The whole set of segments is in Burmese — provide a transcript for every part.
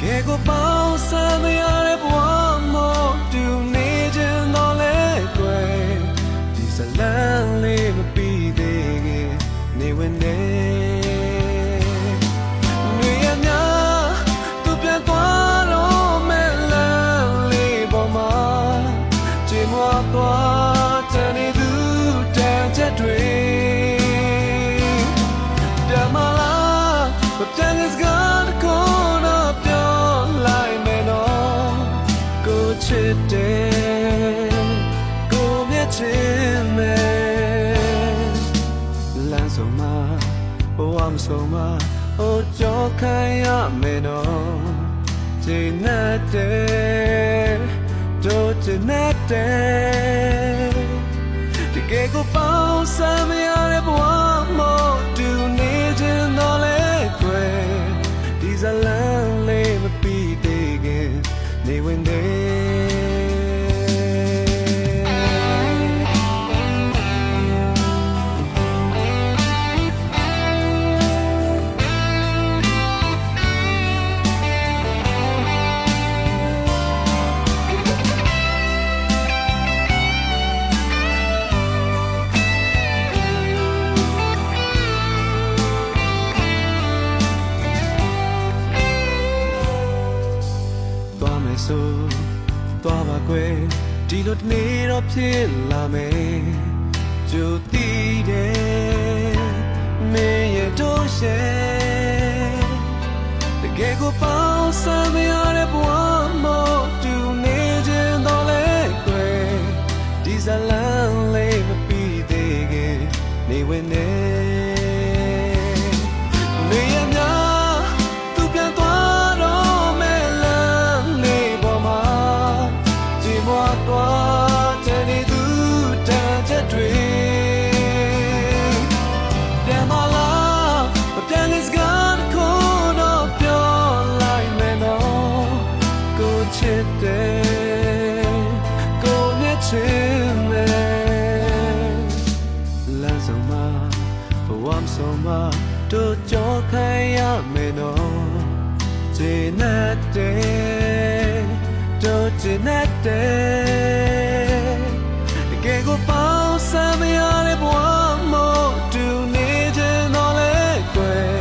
ကယ်ကိုပေါင်းစမ်းမရတဲ့ဘဝမို့တူနေခြင်းတော့လေကွယ်ဒီဇလန်လေးမပြီးသေးခင်နေဝင်နေတွေရများသူပြန်သွားတော့မဲ့လမ်းလေးပေါ်မှာကျင်းဝါသွားတန်နေသူတန်ချက်တွေပြန်မလားမပြန်စကားတခုတော့ပြောလိုက်မယ်နော်ကိုချစ်တယ်ကိုမြတ်ချင်မယ်လမ်းဆုံးမှာဘဝမဆုံးမှာအိုကြောခိုင်းရမယ်နော်ချိန်နဲ့တဲ့တို့ချိန်နဲ့တဲ့တကယ်ကိုပေါင်းစမ်းမရတဲ့ဘဝမို့တူနေခြင်းတော့လေကွယ်ဒီဇလန်လေးမပြီးသေးခင်နေဝင်နေဆိုသွားပါကွယ်ဒီလိုတနေ့တော့ဖြစ်လာမယ်ကြိုသိတယ်မင်းရဲ့တို့ရှယ်တကယ်ကိုပေါင်းစမ်းမရတဲ့ဘဝမို့တူနေခြင်းတော့လေကွယ်ဒီဇလန်လေးမပြီးသေးခင်နေဝင်နေနေရများသူပြန်သွားတော့မဲ့လမ်းလေးပေါ်မှာကျင်းဝါသွားတဲ့နေသူတန်ချက်တွေပြန်မလားမပြန်စကားတခုတော့ပြောလိုက်မယ်နော်ကိုချစ်တယ်ကိုမြတ်ချင်မယ်လမ်းဆုံးမှာဘဝမဆုံးမှာတို့ကြောခိုင်းရမယ်နော်ချိန်နဲ့တဲ့တို့ချိန်နဲ့တဲ့တကယ်ကိုပေါင်းစမ်းမရတဲ့ဘဝမို့တူနေခြင်းတော့လေကွယ်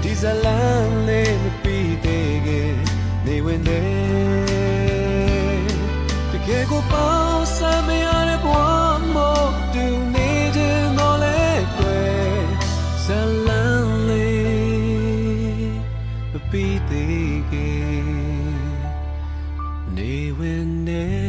ဒီဇလန်လေးမပြီးသေးခင်နေဝင်နေတကယ်ကိုပေါင်းစမ်းမရတဲ့ဘဝမို့တူနေခြင်းတော့လေကွယ်ဇလန်လေးမပြီးသေးခင်နေဝင်နေ